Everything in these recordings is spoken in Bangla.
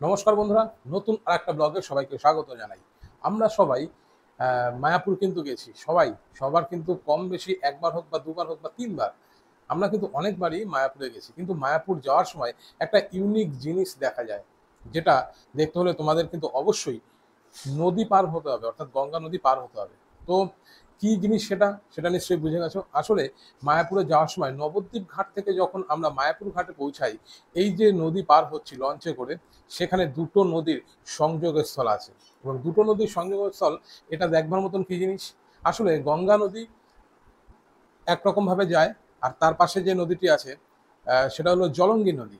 নমস্কার বন্ধুরা, নতুন আরেকটা ব্লগে সবাইকে স্বাগত জানাই। আমরা সবাই মায়াপুর কিন্তু গেছি। সবার কিন্তু কম বেশি একবার হোক বা দুবার হোক বা তিনবার আমরা কিন্তু অনেকবারই মায়াপুরে গেছি। কিন্তু মায়াপুর যাওয়ার সময় একটা ইউনিক জিনিস দেখা যায়, যেটা দেখতে হলে তোমাদের কিন্তু অবশ্যই নদী পার হতে হবে, অর্থাৎ গঙ্গা নদী পার হতে হবে। তো কি জিনিস সেটা নিশ্চয়ই বুঝে গেছো। আসলে মায়াপুরে যাওয়ার সময় নবদ্বীপ ঘাট থেকে যখন আমরা মায়াপুর ঘাটে পৌঁছাই, এই যে নদী পার হচ্ছি লঞ্চে করে, সেখানে দুটো নদীর সংযোগস্থল আছে। এবং দুটো নদীর সংযোগস্থল এটা দেখবার মতন কি জিনিস। আসলে গঙ্গা নদী একরকম ভাবে যায়, আর তার পাশে যে নদীটি আছে সেটা হলো জলঙ্গি নদী।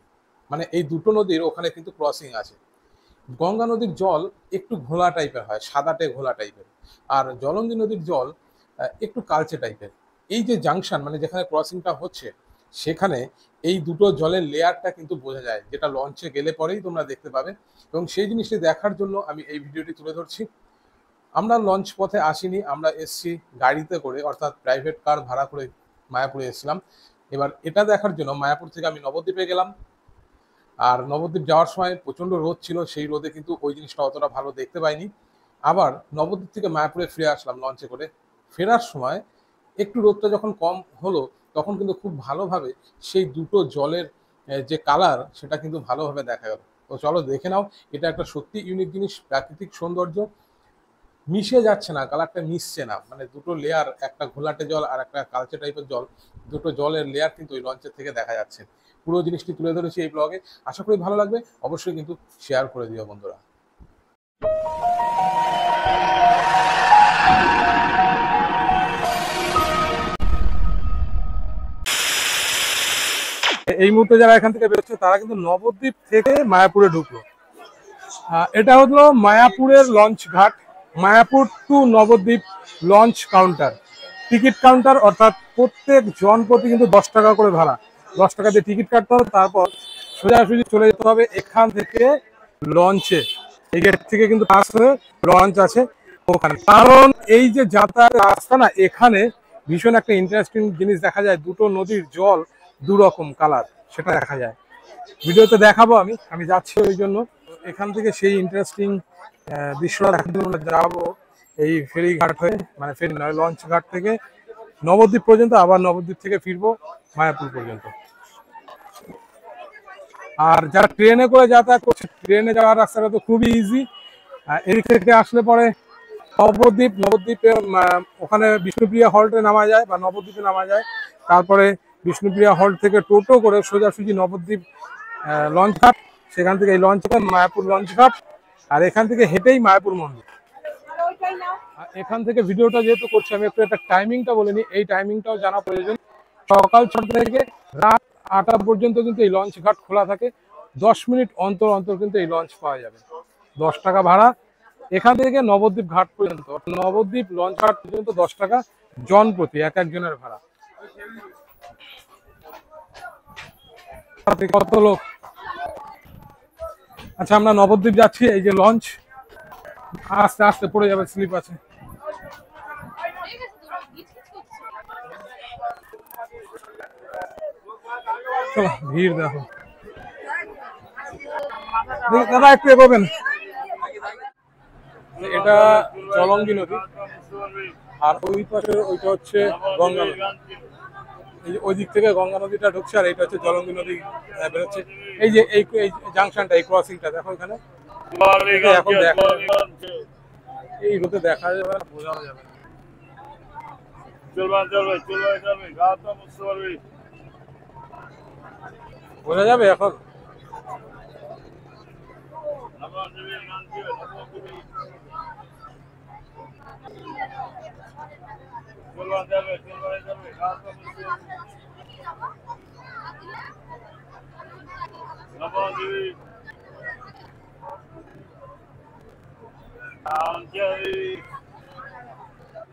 মানে এই দুটো নদীর ওখানে কিন্তু ক্রসিং আছে। গঙ্গা নদীর জল একটু ঘোলা টাইপের হয়, সাদাটে ঘোলা টাইপের। আর জলঙ্গি নদীর জল একটু কালচে টাইপের। এই যে জাংশন, মানে যেখানে ক্রসিংটা হচ্ছে, সেখানে এই দুটো জলের লেয়ারটা কিন্তু বোঝা যায়, যেটা লঞ্চে গেলে পরেই তোমরা দেখতে পাবে। এবং সেই জিনিসটি দেখার জন্য আমি এই ভিডিওটি তুলে ধরছি। আমরা লঞ্চ পথে আসিনি, আমরা এসছি গাড়িতে করে, অর্থাৎ প্রাইভেট কার ভাড়া করে মায়াপুরে এসেছিলাম। এবার এটা দেখার জন্য মায়াপুর থেকে আমি নবদ্বীপে গেলাম। আর নবদ্বীপ যাওয়ার সময় প্রচণ্ড রোদ ছিল, সেই রোদে কিন্তু ওই জিনিসটা অতটা ভালো দেখতে পাইনি। আবার নবদ্বীপ থেকে মায়াপুরে ফিরে আসলাম লঞ্চে করে। ফেরার সময় একটু রোদটা যখন কম হলো, তখন কিন্তু খুব ভালোভাবে সেই দুটো জলের যে কালার, সেটা কিন্তু ভালোভাবে দেখা গেল। তো চলো দেখে নাও, এটা একটা সত্যি ইউনিক জিনিস, প্রাকৃতিক সৌন্দর্য। মিশে যাচ্ছে না, কালারটা মিশছে না, মানে দুটো লেয়ার, একটা ঘোলাটে জল আর একটা কালচে টাইপের জল, দুটো জলের লেয়ার কিন্তু ওই লঞ্চের থেকে দেখা যাচ্ছে। পুরো জিনিসটি তুলে ধরেছি এই ব্লগে। আশা করি ভালো লাগবে, অবশ্যই কিন্তু শেয়ার করে দিও বন্ধুরা। এই মুহূর্তে যারা এখান থেকে বেরোচ্ছে, তারা কিন্তু নবদ্বীপ থেকে মায়াপুরে ঢুকলো। এটা হলো মায়াপুরের লঞ্চ ঘাট, Mayapur to Nabadwip launch counter, ticket counter. অর্থাৎ প্রত্যেক জন প্রতি কিন্তু 10 টাকা করে ভাড়া, 10 টাকা দিয়ে টিকিট কাটতে হবে। তারপর সোজাসুজি চলে যেতে হবে এখান থেকে লঞ্চে। এই গেট থেকে কিন্তু পাস হয়ে লঞ্চ আছে ওখানে। কারণ এই যে যাতায়াতের রাস্তা না, এখানে ভীষণ একটা ইন্টারেস্টিং জিনিস দেখা যায়। দুটো নদীর জল দু রকম কালার, সেটা দেখা যায়। ভিডিওতে দেখাবো, আমি যাচ্ছি ওই জন্য। এখান থেকে সেই ইন্টারেস্টিং দৃশ্যটা দেখার জন্য আমরা যাবো এই ফেরি ঘাট হয়ে, মানে ফেরি নয়, লঞ্চ ঘাট থেকে নবদ্বীপ পর্যন্ত, আবার নবদ্বীপ থেকে ফিরবো মায়াপুর পর্যন্ত। আর যারা ট্রেনে করে যাতায়াত করছে, ট্রেনে যাওয়ার রাস্তাটা তো খুবই ইজি। এদিক থেকে আসলে পরে নবদ্বীপে ওখানে বিষ্ণুপ্রিয়া হল্টে নামা যায় বা নবদ্বীপে নামা যায়। তারপরে বিষ্ণুপ্রিয়া হল্ট থেকে টোটো করে সোজাসুজি নবদ্বীপ লঞ্চ ঘাট, সেখান থেকে এই লঞ্চ মায়াপুর লঞ্চ ঘাট, আর এখান থেকে হেঁটেই মায়াপুর মন্দির। এখান থেকে ভিডিওটা যেহেতু করছি, আমি একটু একটা টাইমিংটা বলে নিই, এই টাইমিংটাও জানা প্রয়োজন। সকাল 6টা থেকে রাত 8টা পর্যন্ত কিন্তু এই লঞ্চ ঘাট খোলা থাকে। 10 মিনিট অন্তর অন্তর কিন্তু এই লঞ্চ পাওয়া যাবে। 10 টাকা ভাড়া এখান থেকে নবদ্বীপ ঘাট পর্যন্ত, নবদ্বীপ লঞ্চ ঘাট পর্যন্ত 10 টাকা জন প্রতি, এক একজনের ভাড়া। কত লোক! আচ্ছা, আমরা নবদ্বীপ যাচ্ছি। এই যে লঞ্চ, আস্তে আস্তে পড়ে যাবে, স্লিপ আছে। চলো, ভিড় দেখো দাদা, একটু এগোবেন। এটা জলঙ্গি নদী, আর ওই পাশে ওইটা হচ্ছে গঙ্গা নদী। ওই দিক থেকে গঙ্গা নদীটা ঢুকছে, আর এইটা হচ্ছে জলঙ্গি নদী বেরোচ্ছে। এই যে এই জাংশনটা, এই ক্রসিংটা দেখো এখানে। এখন দেখা এই রোদে দেখা যাবে না, বোঝানো যাবে না। বোঝা যাবে এখন।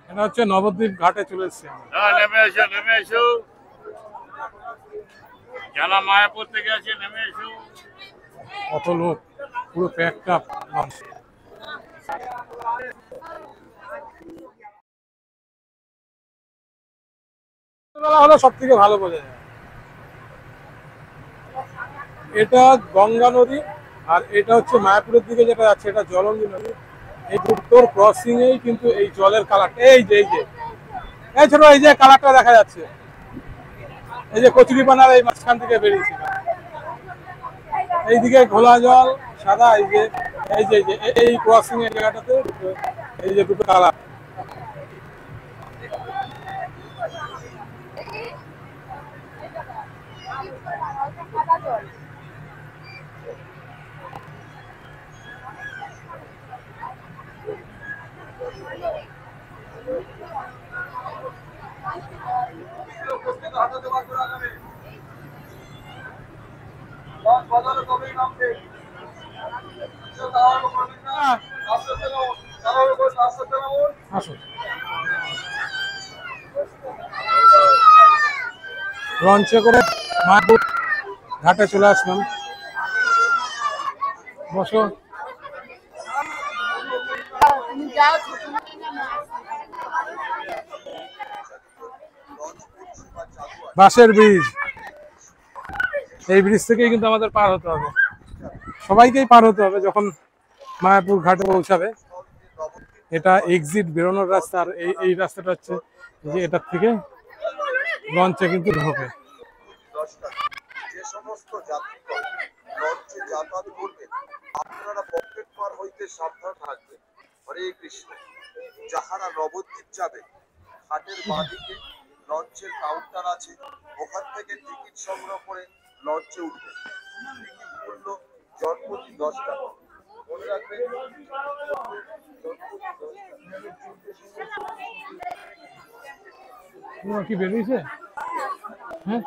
এটা হচ্ছে নবদ্বীপ ঘাটে চলে এসেছি। নেমে এসো, যারা মায়াপুর থেকে আছে নেমে এসো। কত লোক, পুরো প্যাকড আপ লঞ্চ। হলে সব থেকে ভালো বোঝা যায়। এটা গঙ্গা নদী, আর এটা হচ্ছে মায়াপুরের দিকে যেটা যাচ্ছে, এটা জলঙ্গি নদী। এই দুটোর ক্রসিং এই কিন্তু এই জলের কালারটা, এই যে এই ছোট, এই যে কালারটা দেখা যাচ্ছে, এই যে কচুরিপানার এই মাঝখান থেকে বেরিয়েছে, এইদিকে ঘোলা জল সাদা, এই ক্রসিং এর জায়গাটাতে এই যে দুটো কালার। আসুন, লঞ্চে করে মায়াপুর ঘাটে চলে আসলাম। বসো। বাঁশের ব্রিজ, এই ব্রিজ থেকেই কিন্তু আমাদের পার হতে হবে, সবাইকেই পার হতে হবে যখন মায়াপুর ঘাটে পৌঁছাবে। এটা এক্সিট বেরোনোর রাস্তা, আর এই রাস্তাটা হচ্ছে যে এটার থেকে লঞ্চে কিন্তু ঢোকে। যে সমস্ত যাত্রীগণ লঞ্চে যাতায়াত করবেন আপনারা পকেট পার হইতে সাবধান থাকবেন। হরে কৃষ্ণ। যাহারা নবদ্বীপ যাবেন ঘাটের বাঁদিকে লঞ্চের কাউন্টার আছে, ওখান থেকে টিকিট সংগ্রহ করে লঞ্চে উঠবেন। টিকিট মূল্য জনপ্রতি 10 টাকা। মনে রাখবেন জনপ্রতি 10 টাকা। কি বেরিয়েছে? হ্যাঁ,